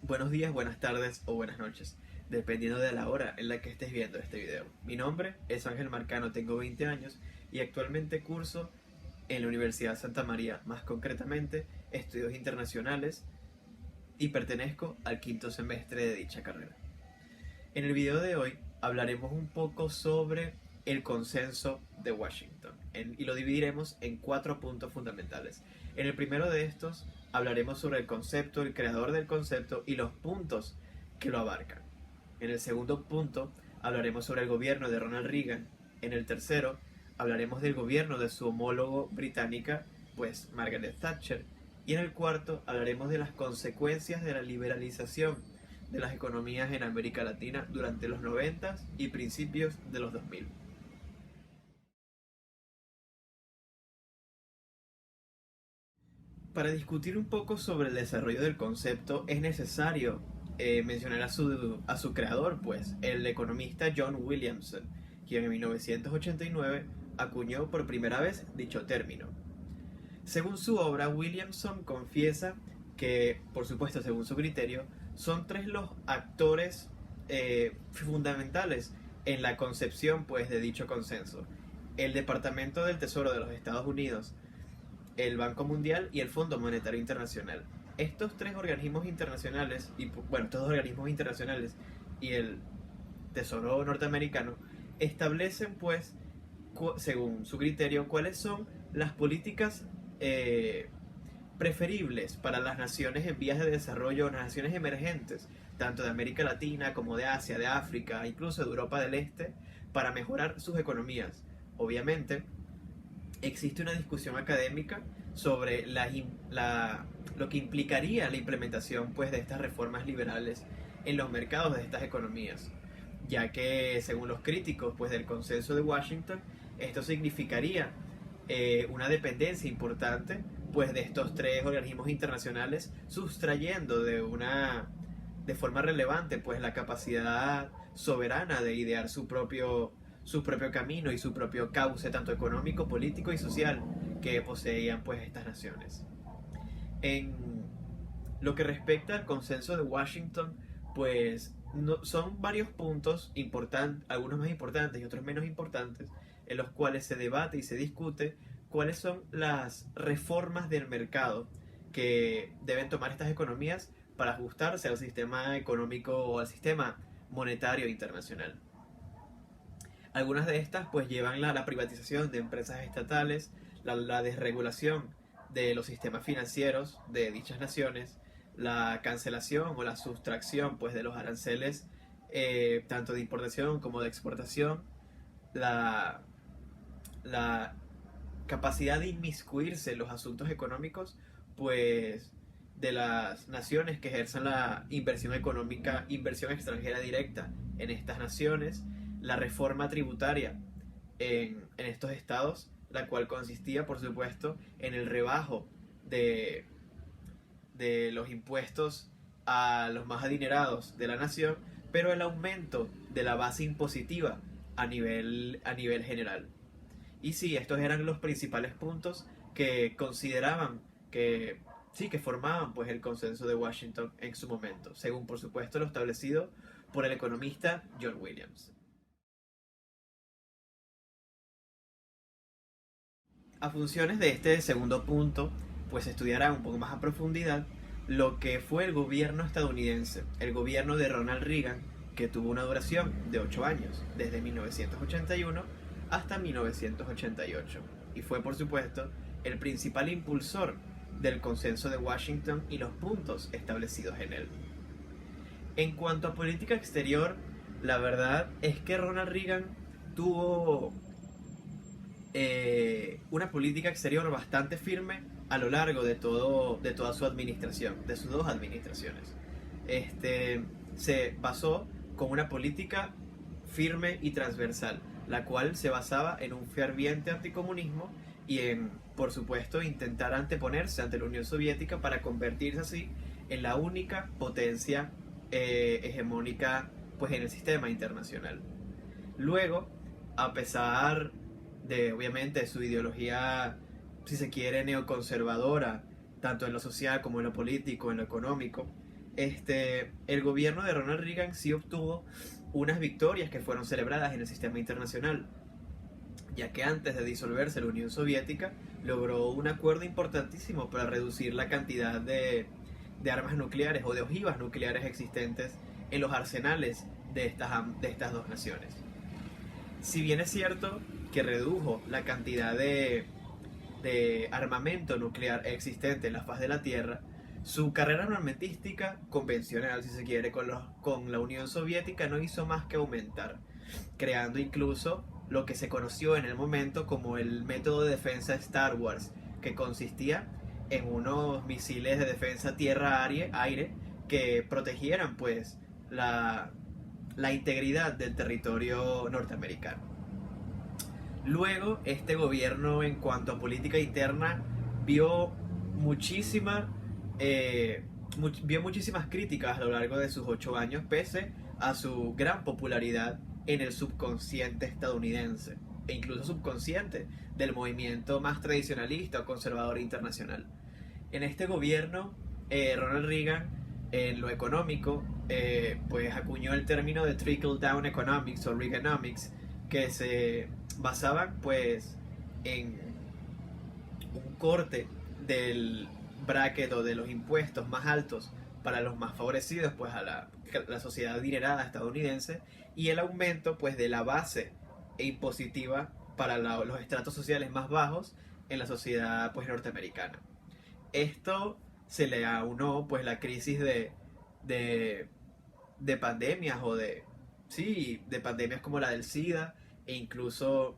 Buenos días, buenas tardes o buenas noches, dependiendo de la hora en la que estés viendo este video. Mi nombre es Ángel Marcano, tengo 20 años y actualmente curso en la Universidad Santa María, más concretamente estudios internacionales, y pertenezco al quinto semestre de dicha carrera. En el video de hoy hablaremos un poco sobre el consenso de Washington y lo dividiremos en 4 puntos fundamentales. En el primero de estos hablaremos sobre el concepto, el creador del concepto y los puntos que lo abarcan. En el segundo punto hablaremos sobre el gobierno de Ronald Reagan. En el tercero hablaremos del gobierno de su homólogo británica, pues Margaret Thatcher. Y en el cuarto hablaremos de las consecuencias de la liberalización de las economías en América Latina durante los 90 y principios de los 2000. Para discutir un poco sobre el desarrollo del concepto es necesario mencionar a su creador, pues, el economista John Williamson, quien en 1989 acuñó por primera vez dicho término. Según su obra, Williamson confiesa que, por supuesto, según su criterio, son tres los actores fundamentales en la concepción, pues, de dicho consenso: el Departamento del Tesoro de los Estados Unidos, el Banco Mundial y el Fondo Monetario Internacional. Estos tres organismos internacionales, estos dos organismos internacionales y el Tesoro norteamericano, establecen, pues, según su criterio, cuáles son las políticas preferibles para las naciones en vías de desarrollo, las naciones emergentes, tanto de América Latina como de Asia, de África, incluso de Europa del Este, para mejorar sus economías. Obviamente, existe una discusión académica sobre lo que implicaría la implementación, pues, de estas reformas liberales en los mercados de estas economías, ya que según los críticos, pues, del consenso de Washington, esto significaría una dependencia importante, pues, de estos tres organismos internacionales, sustrayendo de forma relevante, pues, la capacidad soberana de idear su propio camino y su propio cauce, tanto económico, político y social, que poseían, pues, estas naciones. En lo que respecta al consenso de Washington, pues, son varios puntos importantes, algunos más importantes y otros menos importantes, en los cuales se debate y se discute cuáles son las reformas del mercado que deben tomar estas economías para ajustarse al sistema económico o al sistema monetario internacional. Algunas de estas, pues, llevan la privatización de empresas estatales, la desregulación de los sistemas financieros de dichas naciones, la cancelación o la sustracción, pues, de los aranceles, tanto de importación como de exportación, la, la capacidad de inmiscuirse en los asuntos económicos, pues, de las naciones que ejerzan la inversión económica, inversión extranjera directa en estas naciones, la reforma tributaria en estos estados, la cual consistía, por supuesto, en el rebajo de los impuestos a los más adinerados de la nación, pero el aumento de la base impositiva a nivel general. Y sí, estos eran los principales puntos que consideraban que sí, que formaban, pues, el consenso de Washington en su momento, según, por supuesto, lo establecido por el economista John Williams. A funciones de este segundo punto, pues, estudiará un poco más a profundidad lo que fue el gobierno estadounidense, el gobierno de Ronald Reagan, que tuvo una duración de 8 años, desde 1981 hasta 1988, y fue, por supuesto, el principal impulsor del consenso de Washington y los puntos establecidos en él. En cuanto a política exterior, la verdad es que Ronald Reagan tuvo una política exterior bastante firme a lo largo de toda su administración, de sus dos administraciones. Se basó con una política firme y transversal, la cual se basaba en un ferviente anticomunismo y en, por supuesto, intentar anteponerse ante la Unión Soviética para convertirse así en la única potencia hegemónica, pues, en el sistema internacional. Luego, a pesar de, obviamente, su ideología, si se quiere, neoconservadora, tanto en lo social como en lo político, en lo económico, El gobierno de Ronald Reagan sí obtuvo unas victorias que fueron celebradas en el sistema internacional, ya que antes de disolverse la Unión Soviética logró un acuerdo importantísimo para reducir la cantidad de armas nucleares o de ojivas nucleares existentes en los arsenales de estas dos naciones. Si bien es cierto que redujo la cantidad de armamento nuclear existente en la faz de la Tierra, su carrera armamentística convencional, si se quiere, con la Unión Soviética no hizo más que aumentar, creando incluso lo que se conoció en el momento como el método de defensa Star Wars, que consistía en unos misiles de defensa tierra-aire que protegieran pues la integridad del territorio norteamericano. Luego, este gobierno, en cuanto a política interna, vio muchísima, vio muchísimas críticas a lo largo de sus 8 años, pese a su gran popularidad en el subconsciente estadounidense, e incluso subconsciente del movimiento más tradicionalista o conservador internacional. En este gobierno, Ronald Reagan, en lo económico, pues acuñó el término de Trickle Down Economics o Reaganomics, que se basaban pues en un corte del bracket o de los impuestos más altos para los más favorecidos, pues a la sociedad adinerada estadounidense, y el aumento pues de la base impositiva para los estratos sociales más bajos en la sociedad pues norteamericana. Esto se le aunó pues la crisis de pandemias o de pandemias como la del SIDA, e incluso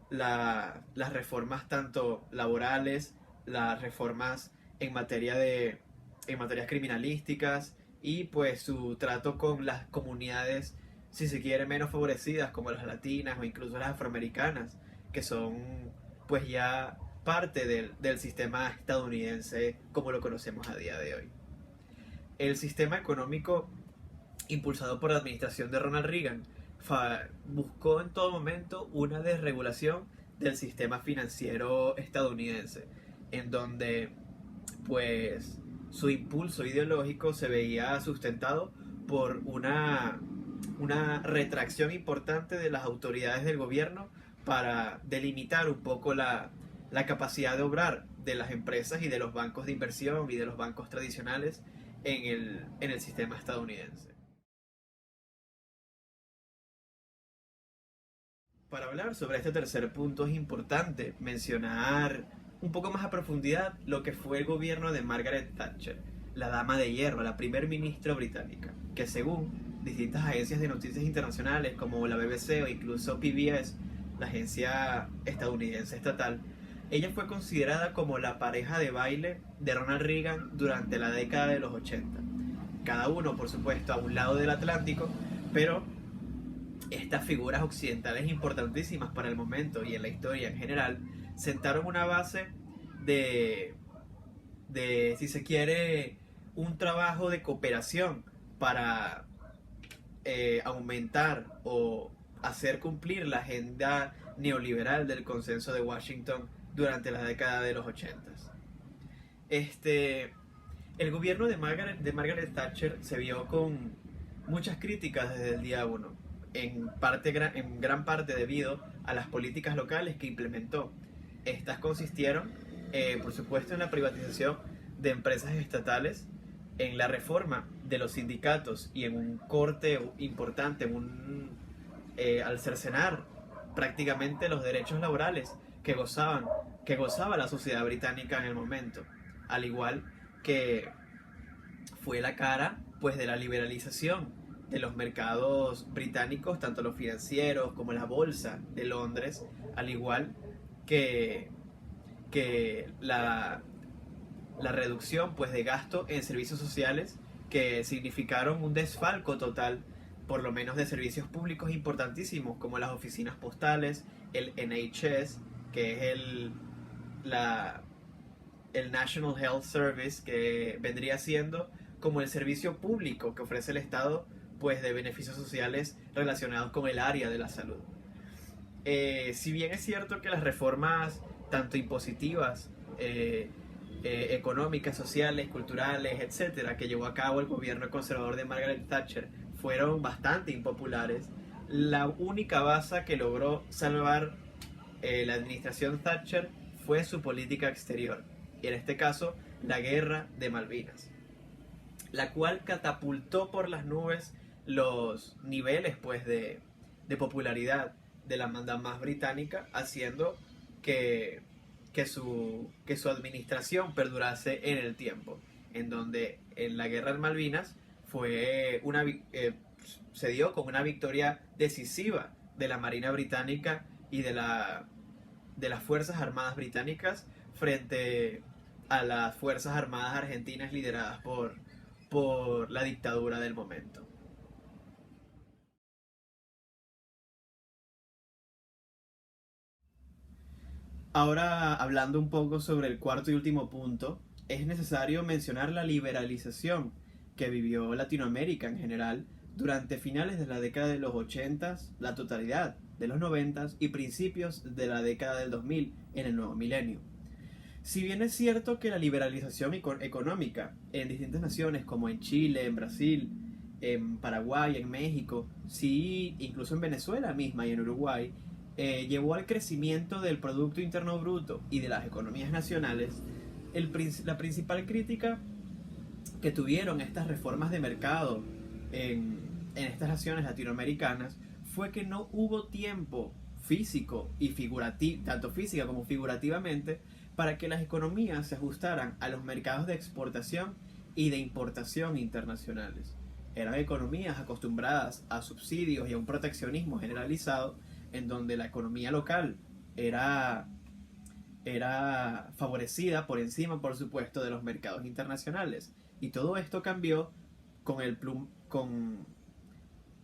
las reformas tanto laborales, las reformas en en materias criminalísticas, y pues su trato con las comunidades, si se quiere, menos favorecidas, como las latinas o incluso las afroamericanas, que son pues ya parte del sistema estadounidense como lo conocemos a día de hoy. El sistema económico impulsado por la administración de Ronald Reagan buscó en todo momento una desregulación del sistema financiero estadounidense, en donde pues su impulso ideológico se veía sustentado por una retracción importante de las autoridades del gobierno para delimitar un poco la capacidad de obrar de las empresas y de los bancos de inversión y de los bancos tradicionales en el sistema estadounidense. Para hablar sobre este tercer punto es importante mencionar un poco más a profundidad lo que fue el gobierno de Margaret Thatcher, la dama de hierro, la primer ministra británica, que según distintas agencias de noticias internacionales como la BBC o incluso PBS, la agencia estadounidense estatal, ella fue considerada como la pareja de baile de Ronald Reagan durante la década de los 80. Cada uno, por supuesto, a un lado del Atlántico, pero estas figuras occidentales importantísimas para el momento y en la historia en general sentaron una base de, si se quiere, un trabajo de cooperación para aumentar o hacer cumplir la agenda neoliberal del consenso de Washington durante la década de los 80. El gobierno de Margaret Thatcher se vio con muchas críticas desde el día 1, en gran parte debido a las políticas locales que implementó. Estas consistieron, por supuesto, en la privatización de empresas estatales, en la reforma de los sindicatos y en un corte importante, al cercenar prácticamente los derechos laborales que gozaba la sociedad británica en el momento, al igual que fue la cara pues de la liberalización de los mercados británicos, tanto los financieros como la bolsa de Londres, al igual que la reducción pues de gasto en servicios sociales, que significaron un desfalco total, por lo menos de servicios públicos importantísimos como las oficinas postales, el NHS, que es el National Health Service, que vendría siendo como el servicio público que ofrece el Estado pues de beneficios sociales relacionados con el área de la salud. Si bien es cierto que las reformas tanto impositivas económicas, sociales, culturales, etcétera, que llevó a cabo el gobierno conservador de Margaret Thatcher fueron bastante impopulares, la única baza que logró salvar la administración Thatcher fue su política exterior, y en este caso la guerra de Malvinas, la cual catapultó por las nubes los niveles pues de popularidad de la mandamás británica, haciendo que, que su administración perdurase en el tiempo, en donde en la guerra de Malvinas fue se dio con una victoria decisiva de la Marina Británica y de las Fuerzas Armadas Británicas frente a las Fuerzas Armadas Argentinas lideradas por la dictadura del momento. Ahora, hablando un poco sobre el cuarto y último punto, es necesario mencionar la liberalización que vivió Latinoamérica en general durante finales de la década de los 80, la totalidad de los 90 y principios de la década del 2000 en el nuevo milenio. Si bien es cierto que la liberalización económica en distintas naciones como en Chile, en Brasil, en Paraguay, en México, sí, incluso en Venezuela misma y en Uruguay, llevó al crecimiento del Producto Interno Bruto y de las economías nacionales, la principal crítica que tuvieron estas reformas de mercado en estas naciones latinoamericanas fue que no hubo tiempo físico y figurativo, tanto física como figurativamente, para que las economías se ajustaran a los mercados de exportación y de importación internacionales. Eran economías acostumbradas a subsidios y a un proteccionismo generalizado, en donde la economía local era favorecida por encima, por supuesto, de los mercados internacionales. Y todo esto cambió con,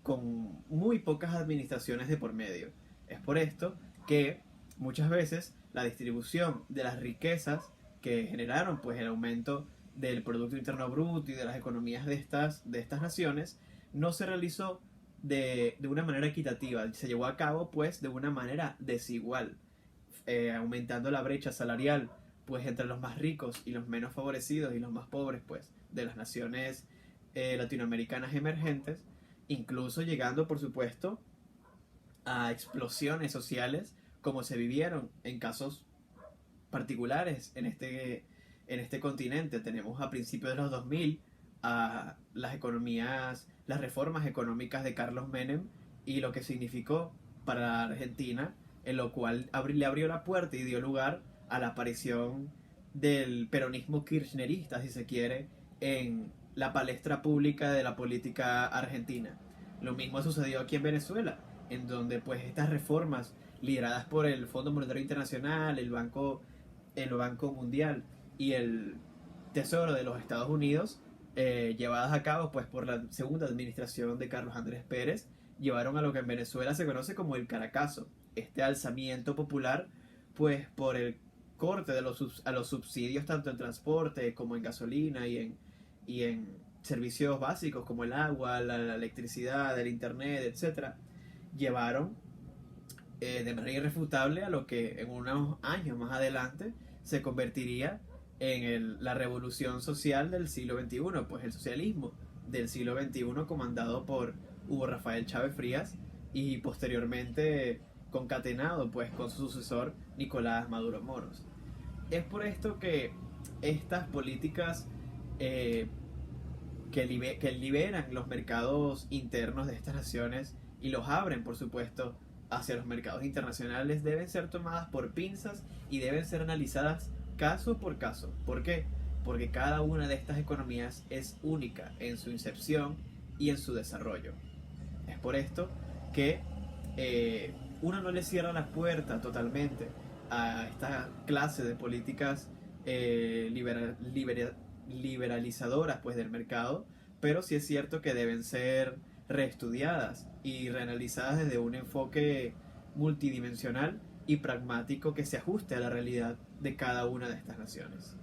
con muy pocas administraciones de por medio. Es por esto que muchas veces la distribución de las riquezas que generaron pues el aumento del Producto Interno Bruto y de las economías de estas naciones no se realizó de una manera equitativa, se llevó a cabo pues de una manera desigual, aumentando la brecha salarial pues entre los más ricos y los menos favorecidos y los más pobres pues de las naciones latinoamericanas emergentes, incluso llegando por supuesto a explosiones sociales como se vivieron en casos particulares en este continente. Tenemos a principios de los 2000 a las reformas económicas de Carlos Menem y lo que significó para la Argentina, en lo cual le abrió la puerta y dio lugar a la aparición del peronismo kirchnerista, si se quiere, en la palestra pública de la política argentina. Lo mismo sucedió aquí en Venezuela, en donde pues estas reformas lideradas por el Fondo Monetario Internacional, el Banco Mundial y el Tesoro de los Estados Unidos, llevadas a cabo pues por la segunda administración de Carlos Andrés Pérez, llevaron a lo que en Venezuela se conoce como el Caracazo, este alzamiento popular pues por el corte de a los subsidios tanto en transporte como en gasolina y en servicios básicos como el agua, la electricidad, el internet, etcétera, llevaron de manera irrefutable a lo que en unos años más adelante se convertiría en la revolución social del siglo XXI, pues el socialismo del siglo XXI comandado por Hugo Rafael Chávez Frías y posteriormente concatenado pues con su sucesor Nicolás Maduro Moros. Es por esto que estas políticas que liberan los mercados internos de estas naciones y los abren, por supuesto, hacia los mercados internacionales, deben ser tomadas por pinzas y deben ser analizadas caso por caso. ¿Por qué? Porque cada una de estas economías es única en su incepción y en su desarrollo. Es por esto que uno no le cierra la puerta totalmente a esta clase de políticas liberalizadoras pues, del mercado, pero sí es cierto que deben ser reestudiadas y reanalizadas desde un enfoque multidimensional y pragmático que se ajuste a la realidad de cada una de estas naciones.